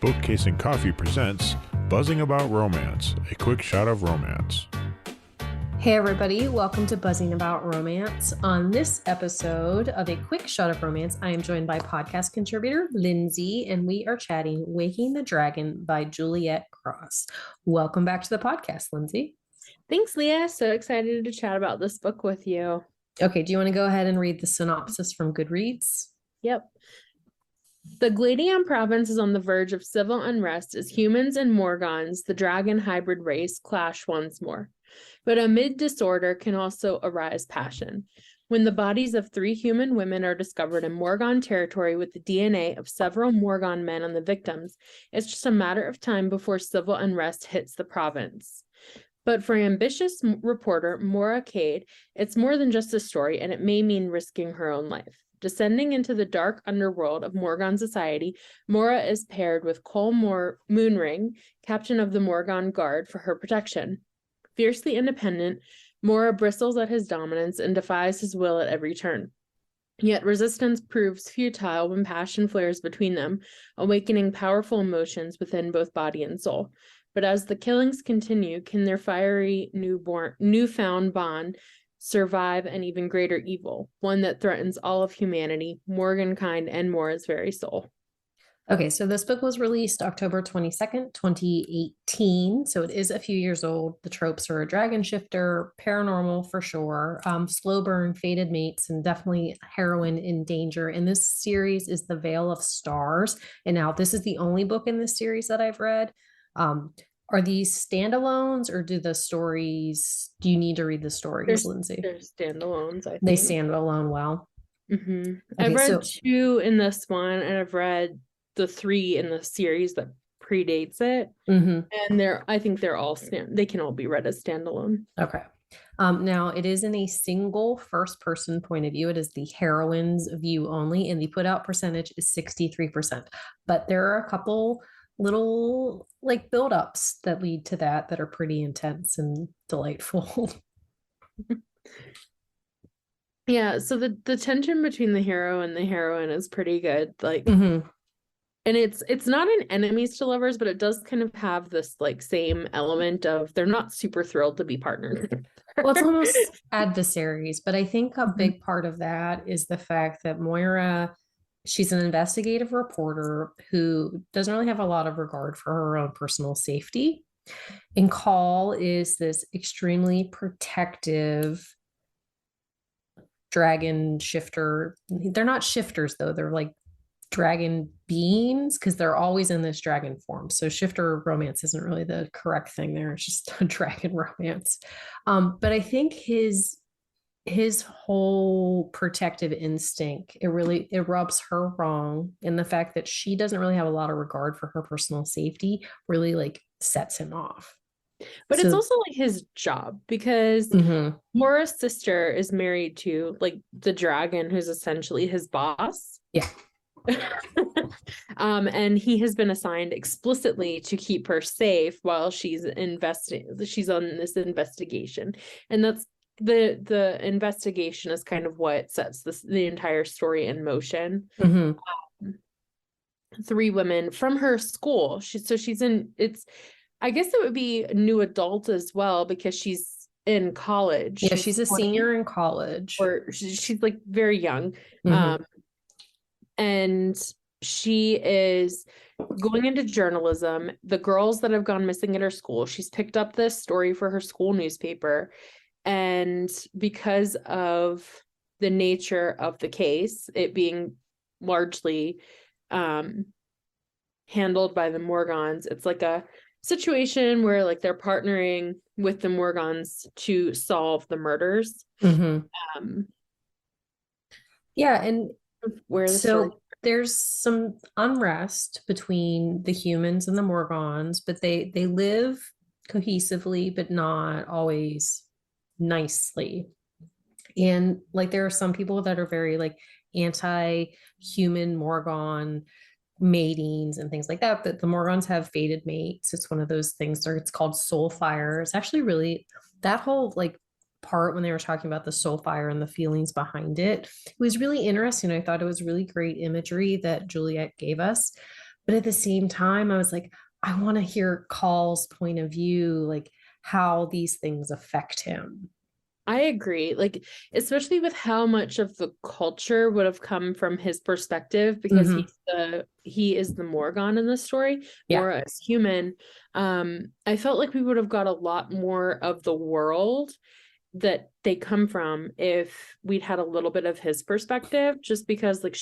Bookcase and Coffee presents Buzzing About Romance, a quick shot of romance. Hey everybody, welcome to Buzzing About Romance. On this episode of A Quick Shot of Romance, I am joined by podcast contributor Lindsey, and we are chatting Waking the Dragon by Juliette Cross. Welcome back to the podcast, Lindsey. Thanks, Leah. So excited to chat about this book with you. Okay, do you want to go ahead and read the synopsis from Goodreads? Yep. The Gladian province is on the verge of civil unrest as humans and Morgons, the dragon hybrid race, clash once more. But amid disorder can also arise passion. When the bodies of 3 human women are discovered in Morgon territory with the DNA of several Morgon men on the victims, it's just a matter of time before civil unrest hits the province. But for ambitious reporter Maura Cade, it's more than just a story, and it may mean risking her own life. Descending into the dark underworld of Morgon society, Maura is paired with Cole Moonring, captain of the Morgon Guard, for her protection. Fiercely independent, Maura bristles at his dominance and defies his will at every turn. Yet resistance proves futile when passion flares between them, awakening powerful emotions within both body and soul. But as the killings continue, can their fiery newfound bond survive an even greater evil, one that threatens all of humanity, Morgankind, and Maura's very soul? Okay, so this book was released October 22nd, 2018. So it is a few years old. The tropes are a dragon shifter, paranormal for sure, slow burn, fated mates, and definitely heroine in danger. And this series is The Veil of Stars. And now this is the only book in this series that I've read. Are these standalones, or do you need to read the stories, Lindsey? They're standalones, I think. They stand alone well. Mm-hmm. Okay, I've read 2 in this one, and I've read the 3 in the series that predates it. Mm-hmm. And I think they're all they can all be read as standalone. Okay. Now it is in a single first person point of view. It is the heroine's view only, and the put out percentage is 63%. But there are a couple little like buildups that lead to that are pretty intense and delightful. Yeah, so the tension between the hero and the heroine is pretty good. Like, mm-hmm. And it's not an enemies to lovers, but it does kind of have this like same element of they're not super thrilled to be partnered. Well, it's almost adversaries, but I think a big part of that is the fact that Moira, she's an investigative reporter who doesn't really have a lot of regard for her own personal safety. And Call is this extremely protective dragon shifter. They're not shifters, though. They're like dragon beings because they're always in this dragon form. So shifter romance isn't really the correct thing there. It's just a dragon romance. But I think his whole protective instinct, it rubs her wrong. And the fact that she doesn't really have a lot of regard for her personal safety really like sets him off. But it's also like his job, because Maura's sister is married to like the dragon who's essentially his boss. Yeah. And he has been assigned explicitly to keep her safe while she's on this investigation. And that's the investigation is kind of what sets the entire story in motion. 3 women from her school. I guess it would be new adult as well, because she's in college. Yeah, she's a senior in college. Or she's like very young. And she is going into journalism. The girls that have gone missing at her school, she's picked up this story for her school newspaper. And because of the nature of the case, it being largely handled by the Morgons, it's like a situation where like they're partnering with the Morgons to solve the murders. Yeah, and there's some unrest between the humans and the Morgons, but they live cohesively, but not always nicely. And like there are some people that are very like anti-human Morgon matings and things like that, but the Morgons have fated mates. It's one of those things, or it's called soul fire. It's actually really that whole like part when they were talking about the soul fire and the feelings behind it. It was really interesting. I thought it was really great imagery that Juliette gave us. But at the same time, I was like, I want to hear Call's point of view, like how these things affect him. I agree. Like, especially with how much of the culture would have come from his perspective, because he is the Morgon in the story, Yeah. Mora is human. I felt like we would have got a lot more of the world that they come from if we'd had a little bit of his perspective, just because like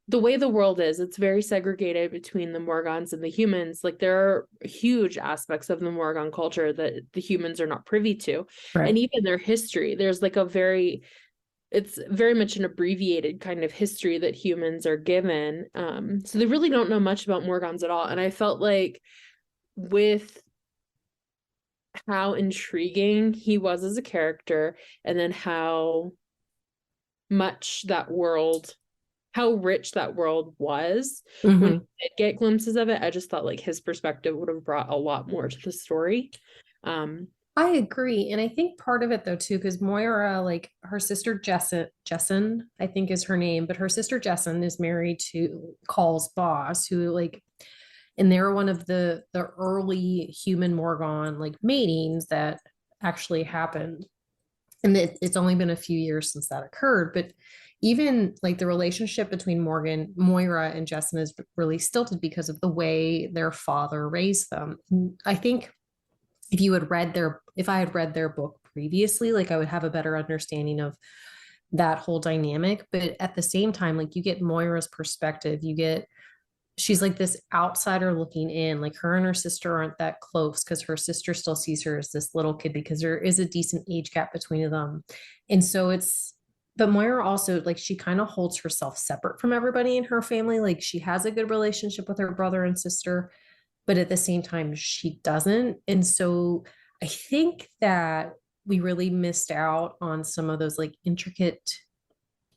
the way the world is, it's very segregated between the Morgons and the humans. Like there are huge aspects of the Morgon culture that the humans are not privy to. Right. And even their history, there's like it's very much an abbreviated kind of history that humans are given. So they really don't know much about Morgons at all. And I felt like with how intriguing he was as a character, and then how much that world, how rich that world was, when we did get glimpses of it, I just thought like his perspective would have brought a lot more to the story. I agree. And I think part of it though too, because Moira, like her sister Jesson, I think is her name, but her sister Jesson is married to Call's boss, who like, and they're one of the early human Morgon like matings that actually happened. And it's only been a few years since that occurred, but even like the relationship between Moira and Jesson is really stilted because of the way their father raised them. I think if I had read their book previously, like I would have a better understanding of that whole dynamic. But at the same time, like you get Moira's perspective, she's like this outsider looking in, like her and her sister aren't that close because her sister still sees her as this little kid because there is a decent age gap between them. And so but Moira also, like, she kind of holds herself separate from everybody in her family. Like she has a good relationship with her brother and sister, but at the same time, she doesn't. And so I think that we really missed out on some of those like intricate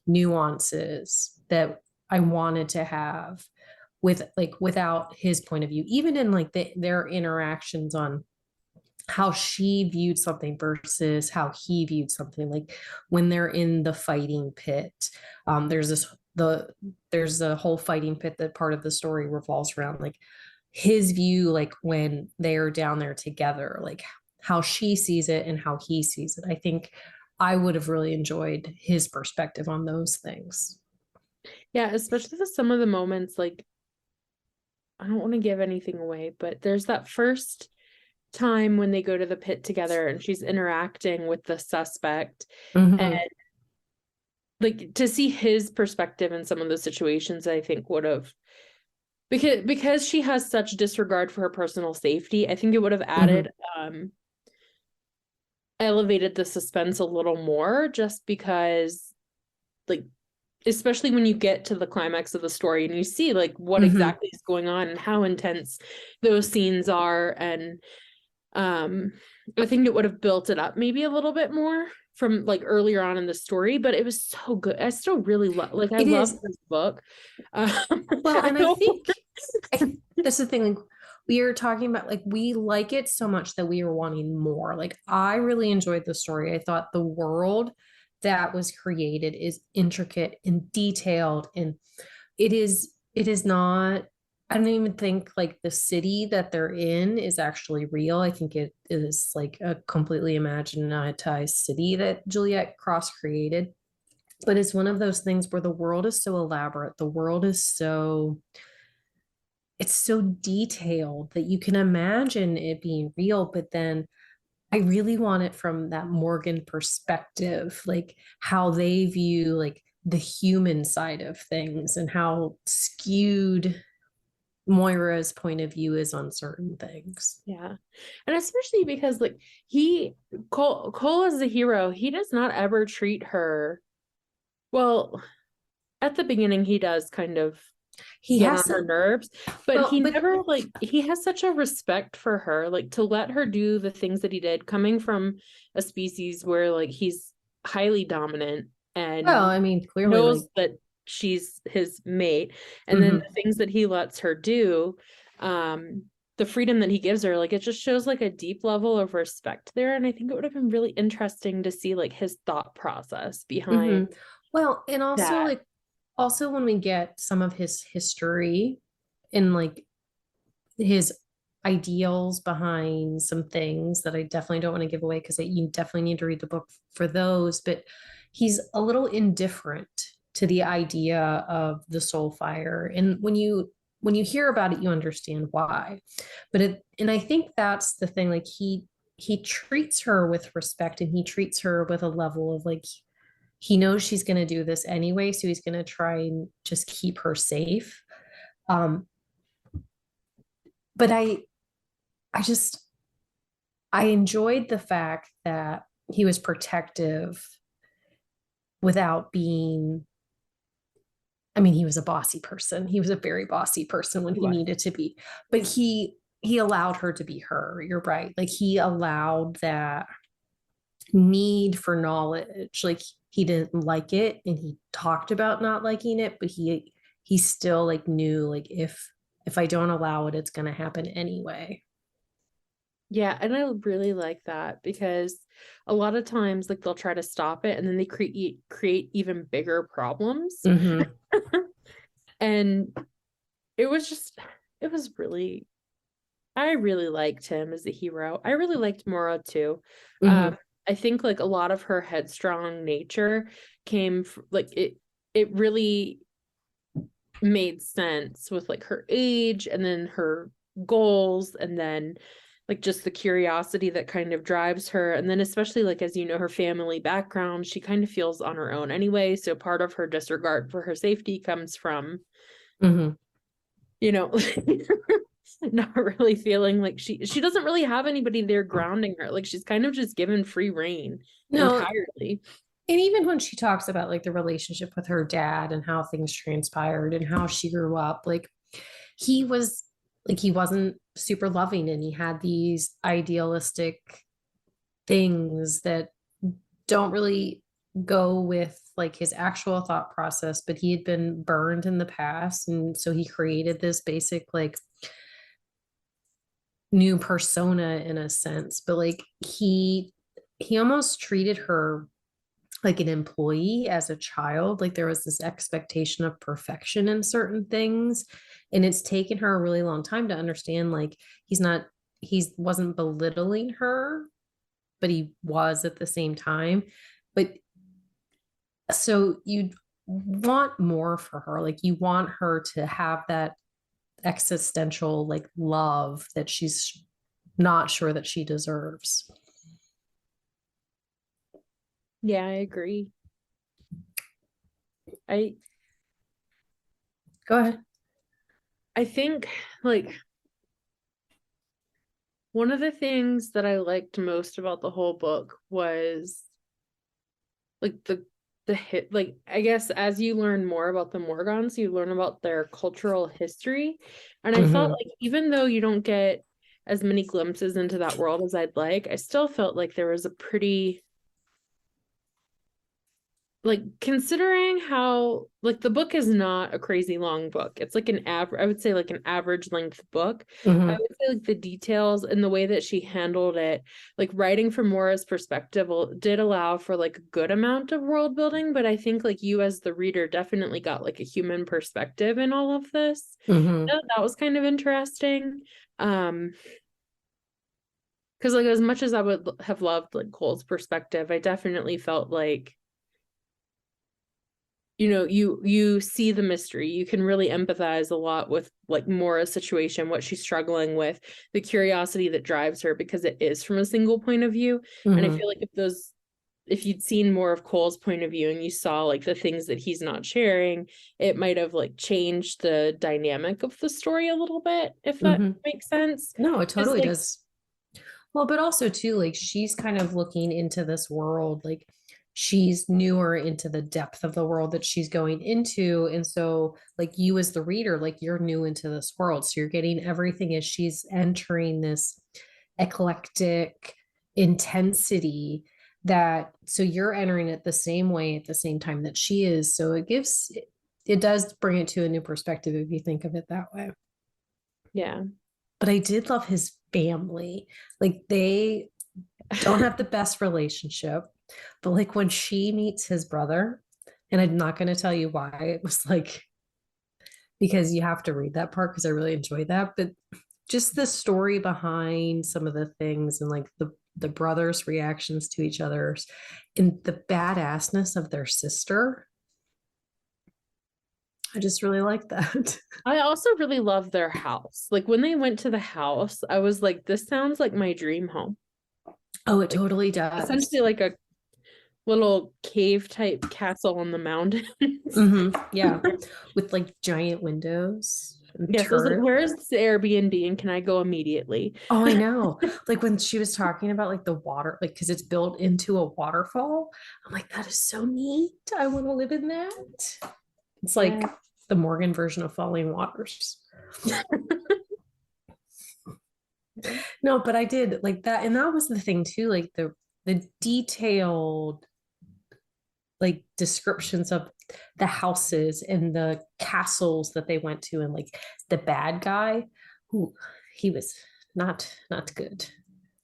nuances that I wanted to have without his point of view, even in like their interactions on how she viewed something versus how he viewed something. Like when they're in the fighting pit, there's a whole fighting pit that part of the story revolves around like his view, like when they're down there together, like how she sees it and how he sees it. I think I would have really enjoyed his perspective on those things. Yeah, especially with some of the moments, like I don't want to give anything away, but there's that first time when they go to the pit together and she's interacting with the suspect, and like to see his perspective in some of those situations, I think would have, because she has such disregard for her personal safety, I think it would have added elevated the suspense a little more, just because like especially when you get to the climax of the story and you see like what exactly is going on and how intense those scenes are. And I think it would have built it up maybe a little bit more from like earlier on in the story, but it was so good. I still really love, like, I love this book. Well, and I think that's the thing. Like, we are talking about like we like it so much that we are wanting more. Like I really enjoyed the story. I thought the world that was created is intricate and detailed, and it is not, I don't even think like the city that they're in is actually real. I think it is like a completely imaginatized city that Juliette Cross created. But it's one of those things where the world is so elaborate, the world is it's so detailed that you can imagine it being real, but then I really want it from that Morgan perspective, like how they view like the human side of things and how skewed Moira's point of view is on certain things. Yeah. And especially because like Cole as the hero, he does not ever treat her well. At the beginning he does kind of get on her nerves, but never like, he has such a respect for her, like to let her do the things that he did, coming from a species where like he's highly dominant and I mean clearly knows that she's his mate, and then the things that he lets her do, the freedom that he gives her, like it just shows like a deep level of respect there. And I think it would have been really interesting to see like his thought process behind well, and also that. like also when we get some of his history and like his ideals behind some things that I definitely don't want to give away because you definitely need to read the book for those. But he's a little indifferent to the idea of the soul fire. And when you hear about it, you understand why. And I think that's the thing, like he treats her with respect, and he treats her with a level of like, he knows she's going to do this anyway, so he's going to try and just keep her safe. But I enjoyed the fact that he was protective without being, I mean, he was a bossy person. He was a very bossy person when he needed to be, but he allowed her to be her. You're right. Like he allowed that need for knowledge. Like he didn't like it, and he talked about not liking it, but he still like knew, like if I don't allow it, it's going to happen anyway. Yeah, and I really like that, because a lot of times like they'll try to stop it and then they create even bigger problems. Mm-hmm. And it was really, I really liked him as a hero. I really liked Mora too. Mm-hmm. I think like a lot of her headstrong nature came like it really made sense with like her age, and then her goals, and then like just the curiosity that kind of drives her. And then especially like, as you know, her family background, she kind of feels on her own anyway. So part of her disregard for her safety comes from, Mm-hmm. you know, not really feeling like she doesn't really have anybody there grounding her. Like she's kind of just given free reign entirely. And even when she talks about like the relationship with her dad and how things transpired and how she grew up, like he wasn't super loving, and he had these idealistic things that don't really go with like his actual thought process, but he had been burned in the past, and so he created this basic like new persona in a sense. But like he almost treated her like an employee as a child. Like there was this expectation of perfection in certain things, and it's taken her a really long time to understand like he wasn't belittling her, but he was at the same time. But so you want more for her, like you want her to have that existential like love that she's not sure that she deserves. Yeah, I agree. Go ahead. I think like one of the things that I liked most about the whole book was like the hit, like I guess as you learn more about the Morgans, you learn about their cultural history. And I felt like even though you don't get as many glimpses into that world as I'd like, I still felt like there was a pretty, like considering how like the book is not a crazy long book. It's like I would say like an average length book. I would say like the details and the way that she handled it, like writing from Mora's perspective did allow for like a good amount of world building, but I think like you as the reader definitely got like a human perspective in all of this. That was kind of interesting. Because like as much as I would have loved like Cole's perspective, I definitely felt like, you know, you see the mystery. You can really empathize a lot with like Mora's situation, what she's struggling with, the curiosity that drives her, because it is from a single point of view. And I feel like if you'd seen more of Cole's point of view and you saw like the things that he's not sharing, it might have like changed the dynamic of the story a little bit, if that makes sense. No, it totally does. Well, but also too, like she's kind of looking into this world, like she's newer into the depth of the world that she's going into. And so like you as the reader, like you're new into this world. So you're getting everything as she's entering this eclectic intensity so you're entering it the same way at the same time that she is. So it does bring it to a new perspective if you think of it that way. Yeah. But I did love his family. Like they don't have the best relationship, but like when she meets his brother, and I'm not going to tell you why, it was like because you have to read that part because I really enjoy that. But just the story behind some of the things and like the brothers' reactions to each other's and the badassness of their sister. I just really like that. I also really love their house. Like when they went to the house, I was like, this sounds like my dream home. Oh, it totally does. Essentially like a little cave type castle on the mountains. Yeah. With like giant windows. Yes, I was like, where's the Airbnb and can I go immediately? Oh, I know. Like when she was talking about like the water, like because it's built into a waterfall. I'm like, that is so neat. I want to live in that. It's like the Morgan version of Falling Waters. No, but I did like that. And that was the thing too, like the detailed like descriptions of the houses and the castles that they went to, and like the bad guy who he was not good.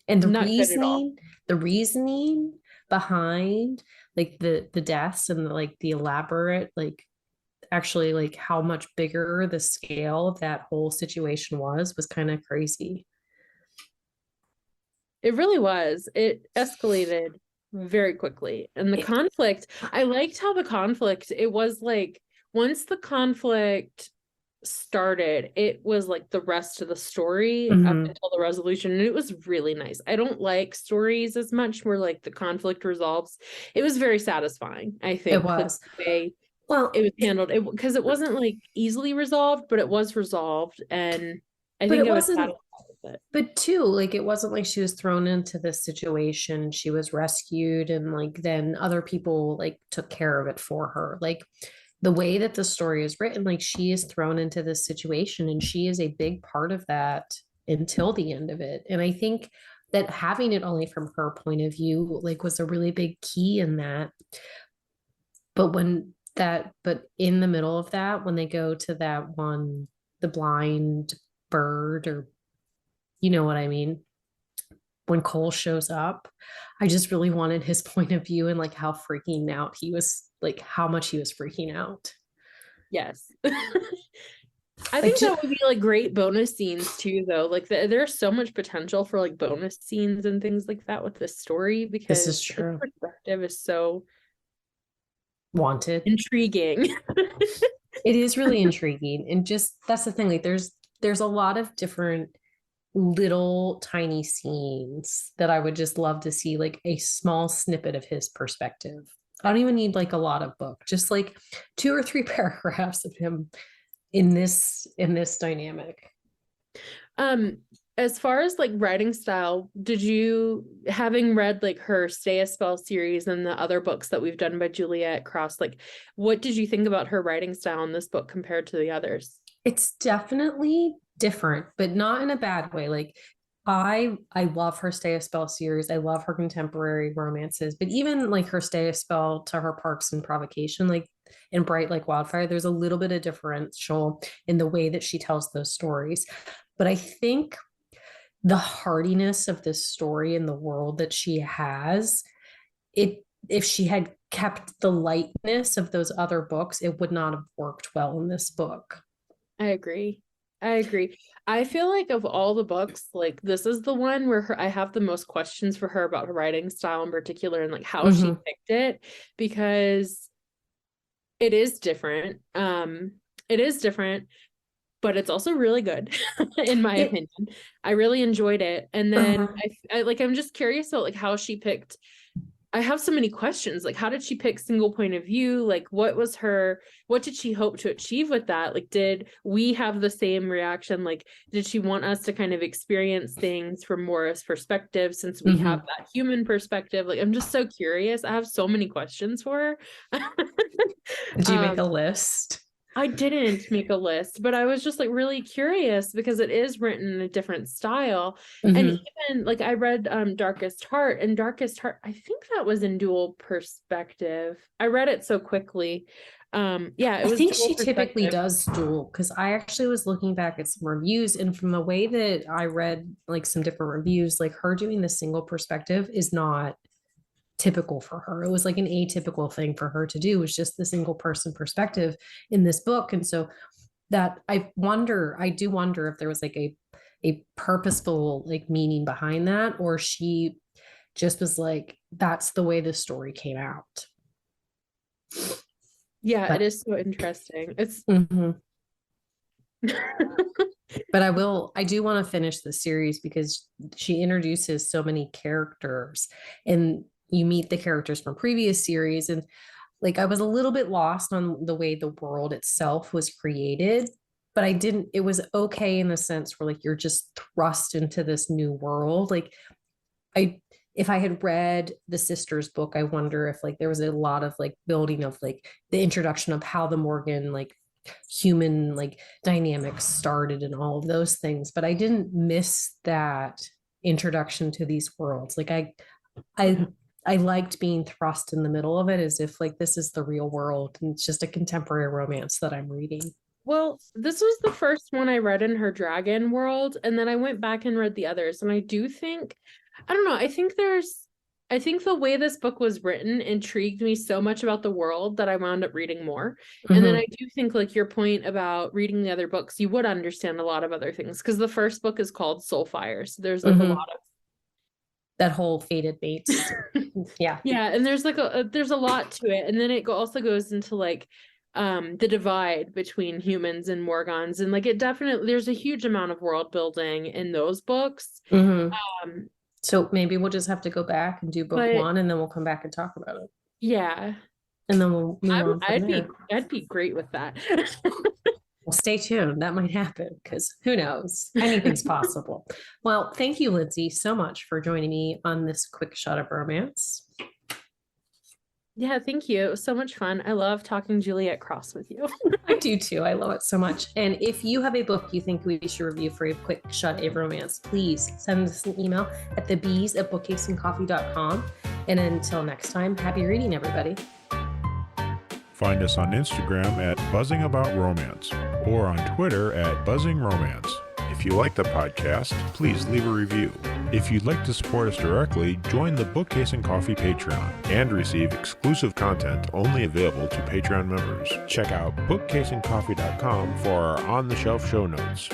And the reasoning behind like the deaths and like the elaborate like actually like how much bigger the scale of that whole situation was kind of crazy. It really was. It escalated very quickly. And the conflict, I liked how the conflict, it was like once the conflict started, it was like the rest of the story up until the resolution. And it was really nice. I don't like stories as much where like the conflict resolves. It was very satisfying, I think. It was. The way it was handled. Because it wasn't like easily resolved, but it was resolved. And I think it wasn't. It. But too, like it wasn't like she was thrown into this situation. She was rescued, and like then other people like took care of it for her. Like the way that the story is written, like she is thrown into this situation, and she is a big part of that until the end of it. And I think that having it only from her point of view, like was a really big key in that. But in the middle of that, when they go to that one, the blind bird, or you know what I mean? When Cole shows up, I just really wanted his point of view and like how freaking out he was, like how much he was freaking out. Yes. I think that would be like great bonus scenes too, though. Like there's so much potential for like bonus scenes and things like that with this story, because this is true. the perspective is so wanted, intriguing. It is really intriguing, and just that's the thing. Like there's a lot of different little tiny scenes that I would just love to see, like a small snippet of his perspective. I don't even need like a lot of book, just like 2 or 3 paragraphs of him in this dynamic. As far as like writing style, did you, having read like her Stay a Spell series and the other books that we've done by Juliette Cross, like what did you think about her writing style in this book compared to the others? It's definitely different, but not in a bad way. Like I love her Stay a Spell series. I love her contemporary romances, but even like her Stay a Spell to her Parks and Provocation, like in Bright Like Wildfire, there's a little bit of differential in the way that she tells those stories. But I think the hardiness of this story and the world that she has, if she had kept the lightness of those other books, it would not have worked well in this book. I agree. I feel like of all the books, like this is the one where I have the most questions for her about her writing style in particular, and like how she picked it, because it is different. But it's also really good in my opinion. I really enjoyed it. And then I'm just curious about like how she picked. I have so many questions. Like, how did she pick single point of view? Like, what did she hope to achieve with that? Like, did we have the same reaction? Like, did she want us to kind of experience things from Morris' perspective, since we have that human perspective? Like, I'm just so curious. I have so many questions for her. Did you make a list? I didn't make a list, but I was just like really curious because it is written in a different style. And even like I read Darkest Heart, and Darkest Heart, I think that was in dual perspective. I read it so quickly. I think she typically does dual, because I actually was looking back at some reviews, and from the way that I read like some different reviews, like her doing the single perspective is not typical for her. It was like an atypical thing for her to do, was just the single person perspective in this book. And so that I do wonder if there was like a purposeful like meaning behind that, or she just was like, that's the way the story came out. Yeah, But it is so interesting. It's mhm. But I do want to finish the series because she introduces so many characters, and you meet the characters from previous series, and like I was a little bit lost on the way the world itself was created, but it was okay in the sense where like you're just thrust into this new world. Like if I had read the sisters book, I wonder if like there was a lot of like building of like the introduction of how the Morgan like human like dynamics started and all of those things, but I didn't miss that introduction to these worlds. Like I liked being thrust in the middle of it as if like this is the real world and it's just a contemporary romance that I'm reading. Well, this was the first one I read in her dragon world, and then I went back and read the others, and I do think, I don't know, I think the way this book was written intrigued me so much about the world that I wound up reading more. And then I do think like your point about reading the other books, you would understand a lot of other things, because the first book is called Soulfire, so there's like a lot of that whole fated mates. Yeah. Yeah, and there's like there's a lot to it, and then it also goes into like the divide between humans and Morgans, and like it definitely, there's a huge amount of world building in those books. So maybe we'll just have to go back and do book one, and then we'll come back and talk about it. Yeah, and then we'll move on from there. I'd be great with that. Well, stay tuned. That might happen, because who knows? Anything's possible. Well, thank you, Lindsey, so much for joining me on this quick shot of romance. Yeah, thank you. It was so much fun. I love talking Juliette Cross with you. I do too. I love it so much. And if you have a book you think we should review for a quick shot of romance, please send us an email at thebees@bookcaseandcoffee.com. And until next time, happy reading, everybody. Find us on Instagram at Buzzing About Romance or on Twitter at Buzzing Romance. If you like the podcast, please leave a review. If you'd like to support us directly, join the Bookcase and Coffee Patreon and receive exclusive content only available to Patreon members. Check out bookcaseandcoffee.com for our on-the-shelf show notes.